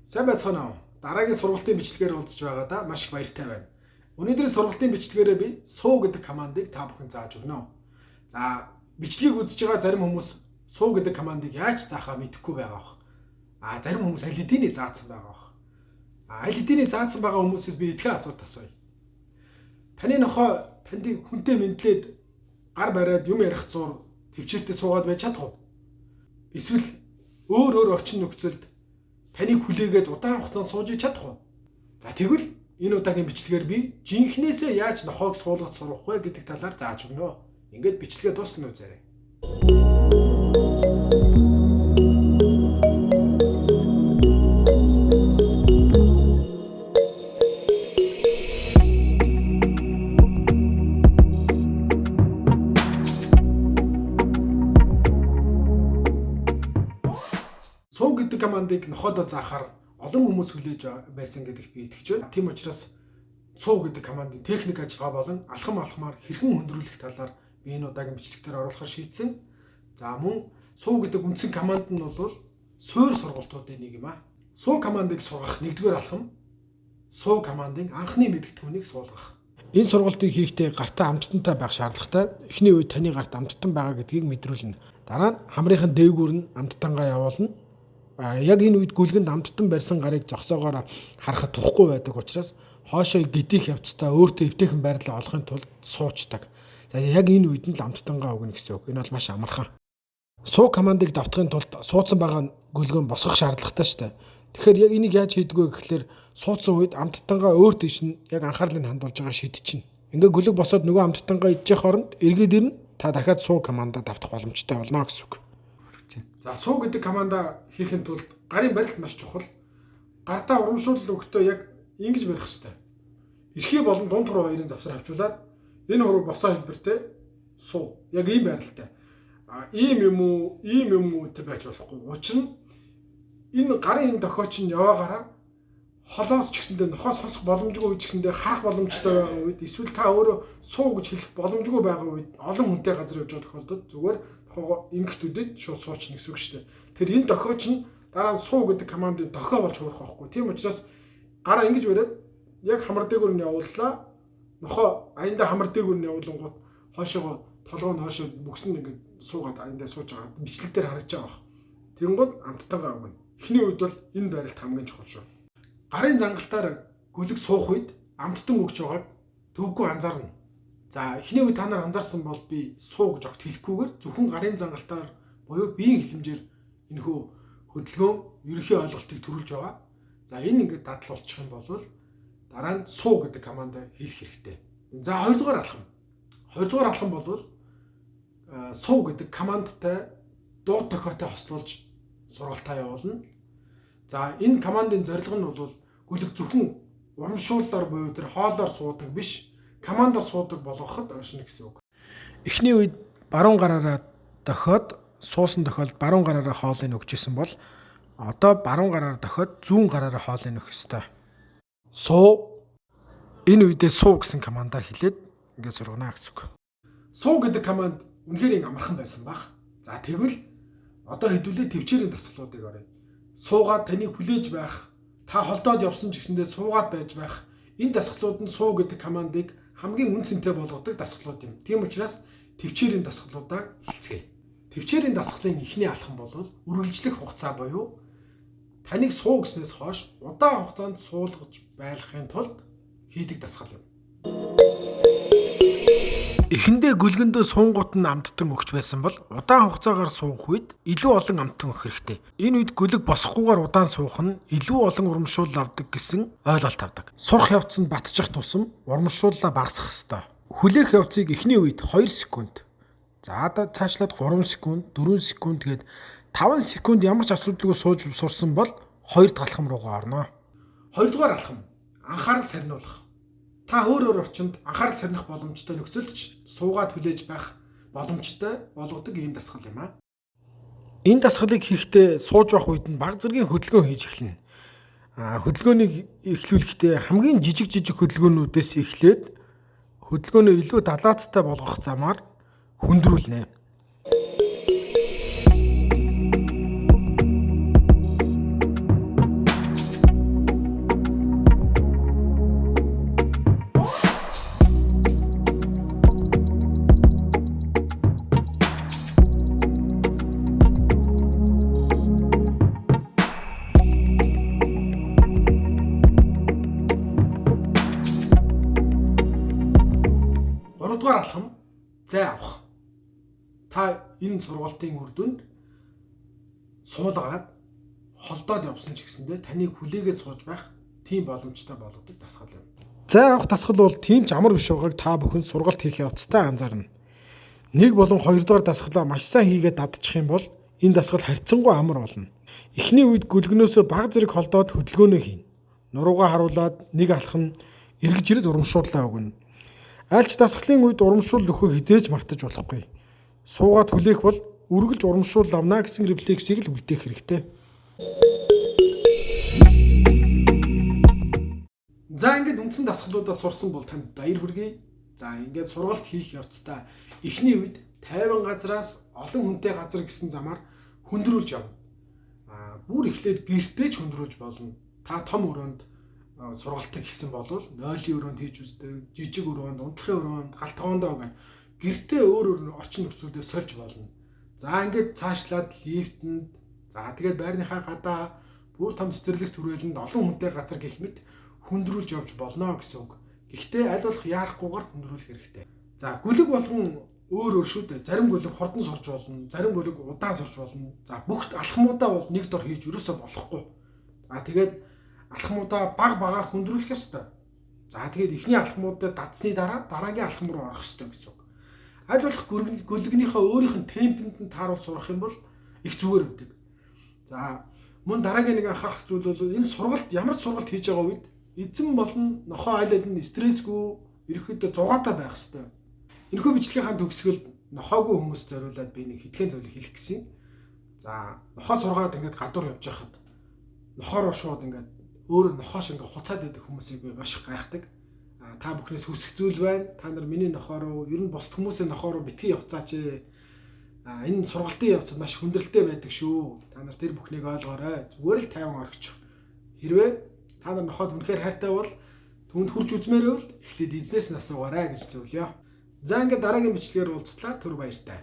Сайн байцгаана уу? Дараагийн сургалтын бичлэгээр уулзж байгаадаа маш их баяртай байна. Өнөөдрийн сургалтын бичлэгээрээ би суу гэдэг командыг та бүхэн зааж өгнө. За, бичлэгийг үзэж байгаа зарим хүмүүс суу гэдэг командыг яаж заахаа мэдэхгүй байгаа бох. Зарим хүмүүс аль хэдийн заасан байгаа бох. Аль хэдийн заасан байгаа хүмүүсээс би идэхэн асуулт асууя. Таны нохой танд хүнтэй мэдлээд гар бариад юм ярих зур төвчээртэй суугаад байж чадах уу? Эсвэл өөр орчин нөхцөлд таныг хүлээгээд удаан хугацаанд сууж чадах уу? За тэгвэл энэ удаагийн бичлэгээр би жинхнээсээ яаж нохойг суулгаж сурах вэ гэдэг талаар зааж өгнө. Ингээд бичлэгээ дуусна үзээрэй. Суу гэдэг командыг нохойдоо заахаар олон хүмүүс хүлээж байсан гэдэгт би итгэж байна. Тийм учраас суу гэдэг командын техник ажиллагаа болон алхамаар хэрхэн хөндрүүлэх талаар би энэ удаагийн бичлэгтээр оруулахар шийдсэн. За мөн суу гэдэг үндсэн команд нь бол суурь сургалтуудын нэг юм аа. Суу командыг сургах нэгдүгээр алхам суу командын анхны мэдгэдэгтүүнийг суулгах. Энэ сургалтыг хийхдээ гартаа амттантай байх шаардлагатай. Эхний үед таны гарт амттан байгаа гэдгийг мэдрүүлнэ. Дараа нь хамрынхын дээгүүр нь амттангаа явуулна. Яг энэ үед гүлгэнд амттан барьсан гарыг зогсоогоор харахад тухгүй байдаг учраас хоошоо гидих явцдаа өөртөө эвтэйхэн байрлал олохын тулд суучдаг. За яг энэ үед нь л амттангаа өгнө гэсэн үг. Энэ бол маш амархан. Суу командыг давтахын тулд суудсан байгаа гүлгөн босгох шаардлагатай шүү дээ. Тэгэхээр яг энийг яаж хийдэг вэ гэхэлэр суудсан үед амттангаа өөр тийш нь яг анхаарлыг хандуулж байгаа шидчихнэ. Ингээ гүлэг босоод нөгөө амттангаа идчих оронд эргээд ирнэ. Та дахиад суу командаа давтах боломжтой болно гэсэн үг. За суу гэдэг командаа хийхин тулд гарын барилт маш чухал. Гартаа урамшуулал өгөхдөө яг ингэж барих хэрэгтэй. Эрхий болон дунд хуруу хоёрын завсар авчуулаад энэ хуруу босоо хэлбэртэй суу. Яг ийм байралтай. Ийм юм уу гэж байж болохгүй. Учир нь энэ гарын энэ дохиоч нь яваагаараа холоос ч гэсэндээ нохоос хосох боломжгүй ч гэсэндээ харах боломжтой байгаа үед эсвэл та өөрөө суу гэж хэлэх боломжгүй байгаа үед олон хүнтэй газар явж байгаа тохиолдолд зүгээр ингэхтүүдэд шууд суучна гэсэн үг шүү дээ. Тэгэхээр энэ дохиоч нь дараа нь суу гэдэг командын дохио болж хуурах байхгүй. Тийм учраас гараа ингэж бариад яг хамар дээгүүр нь явууллаа. Нохоо аяндаа хамар дээгүүр нь явуулангууд хоошоогоо толгой нь хоошоо бүгсэн ингээд суугаад аяндаа сууж байгаа бичлэг дээр харагдаж байгаа. Тэнгууд амттайгаа өгнө. Эхний үед бол энэ байралт хамгийн чухал шүү. Гарын зангалтаар гүлэг суух үед амттан өгч байгааг төвгүй анзаарна. За эхний үед та нар анзаарсан бол би суу гэж огт хэлэхгүйгээр зөвхөн гарын зангалтаар буюу биеийн хилэмжээр энэхүү хөдөлгөөн ерөнхий ойлголтыг төрүүлж байгаа. За энэ ингээд дадлуулчих юм бол дараа нь суу гэдэг командаа хэлэх хэрэгтэй. За хоёрдугаар алхам. Хоёрдугаар алхам бол суу гэдэг командтай дуу тохиотой хослуулж сургалтаа явуулна. За энэ командын зорилго нь бол гүлэг зөвхөн урамшууллаар буюу тэр хоолоор суудаг биш, командаар суудаг болгоход оршино гэсэн үг. Эхний үед баруун гараараа дохиод суусан тохиолдолд баруун гараараа хоолыг өгчээсэн бол одоо баруун гараараа дохиод зүүн гараараа хоолыг өгөх ёстой. Суу энэ үедээ суу гэсэн командаа хэлээд ингээд сургана гэсэн үг. Суу гэдэг команд үнэхээр амархан байсан баг. За тэгвэл одоо хэдүүлээ төвчээрийн дасгалуудыг оръё. Суугаад таныг хүлээж байх, та холдоод явсан ч гэсэндээ суугаад байж байх. Энэ дасгалууд нь суу гэдэг командыг хамгийн үнцэнтэй болгодог дасгалууд юм. Тийм учраас төвчээрийн дасгалуудаа хэлцгээе. Төвчээрийн дасгалын эхний алхам бол үргэлжлэх хугацаа буюу таныг суу гэснээс хойш удаан хугацаанд суулгаж байлгахын тулд хийдэг дасгал юм. Эхэндээ гүлгэндөө суунгууд нь амттан өгч байсан бол удаан хугацаагаар суух үед илүү олон амттан өгөх хэрэгтэй. Энэ үед гүлэг босохгүйгээр удаан суух нь илүү олон урамшуул авдаг гэсэн ойлголт авдаг. Сурах явцанд батчих тусам урамшууллаа багасгах ёстой. Хүлээх явцыг эхний үед 2 секунд. За цаашлаад 3 секунд, 4 секунд гээд 5 секунд ямар ч асуудалгүй сууж сурсан бол 2 дахь алхам руугаа орно. 2 дугаар алхам анхаарал сарниулах. Та өөр орчинд анхаарал сарних боломжтой нөхцөлд ч суугаад хүлээж байх боломжтой болгодог ийм дасгал юм аа. Энэ дасгалыг хийхдээ сууж байх үед нь баг зэргийн хөдөлгөөн хийж эхэлнэ. Хөдөлгөөнийг эхлүүлэхдээ хамгийн жижиг хөдөлгөөнүүдээс эхлээд хөдөлгөөнөө илүү далаацтай болгох замаар хөндрүүлнэ. 2 алхам зай авах. Та энэ сургалтын үр дүнд суулгаад холдоод явсан ч гэсэндээ таныг хүлээгээд сууж байх тийм боломжтой болгодог дасгал юм. Зай авах дасгал бол тийм ч амар биш байгааг та бүхэн сургалт хийх явцдаа анзаарна. 1 болон 2 дугаар дасгалаа маш сайн хийгээд дадчих юм бол энэ дасгал харьцангуй амар болно. Эхний үед гүлгнөөсөө баг зэрэг холдоод хөдөлгөөнөө хийн. Нуруугаа харуулад нэг алхам эргэж ирээд урамшууллаа өгнө. Аль ч дасгалын үед урамшуул өгөхөө хизээж мартаж болохгүй. Суугаад хүлээх бол үргэлж урамшуул авна гэсэн рефлексийг л үлдээх хэрэгтэй. За ингээд үндсэн дасгалуудаа сурсан бол танд баяр хүргэе. За ингээд сургалт хийх явцдаа эхний үед 50 газраас олон хүнтэй газар гэсэн замаар хүндрүүлж явна. Бүр эхлээд гэртээ ч хүндрүүлж болно. Та том өрөөнд сургалтыг хийсэн бол нойлын өрөөнд хийж үздэг, жижиг өрөөнд, унтлахын өрөөнд, галтгоондоо гэх гэртээ өөр орчин нөхцөлөдөө сольж болно. За ингээд цаашлаад лифтэнд, за тэгээд байрныхаа гадаа бүр том цэцэрлэг түрээлэнд олон хүнтэй газар гэх мэт хүндрүүлж явж болно гэсэн үг. Гэхдээ аль болох яарахгүйгээр хүндрүүлэх хэрэгтэй. За гүлэг болгон өөр шүү дээ. Зарим гүлэг хордон сурж болно, зарим гүлэг удаан сурж болно. За бүх алхмуудаа бол нэг дор хийж өрөөсөө болохгүй. Тэгээд алхмуудаа багаар хүндрүүлэх ёстой. За тэгээд эхний алхмуудад дадсны дараа дараагийн алхам руу орох ёстой гэсэн үг. Аль болох гүлгнийхээ өөрийнх нь темпэнд нь тааруул сурах юм бол их зүгээр байдаг. За мөн дараагийн нэг анхаарах зүйл бол энэ сургалт ямар ч сургалт хийж байгаа үед эзэн болон нохоо аль аль нь стрессгүй ерөөхдөө зугаатай байх ёстой. Энэхүү бичлэгийн төгсгөл нохоогүй хүмүүс зориулаад би нэг хэдхэн зүйлийг хэлэх гэсэн. За нохоо сургаад ингээд гадуур явж байхад нохоороо шууд ингээд өөр нохоош ингээд хуцаад идэх хүмүүсийг би маш их гайхдаг. Та бүхнээс хүсэх зүйл байна. Та нар миний нохоо руу ер нь бусд хүмүүсийн нохоо руу битгий явцаач. Энэ сургалтын явцад маш хүндрэлтэй байдаг шүү. Та нар тэр бүхнийг ойлгоорой. Зүгээр л тайван орчих. Хэрвээ та нар нохоод үнэхээр хайртай бол түнд хурж үзмээрээ бол эхлээд эзнээс нь асуугаарай гэж зөвлөё. За ингээд дараагийн бичлэгээр уулзлаа. Түр баяртай.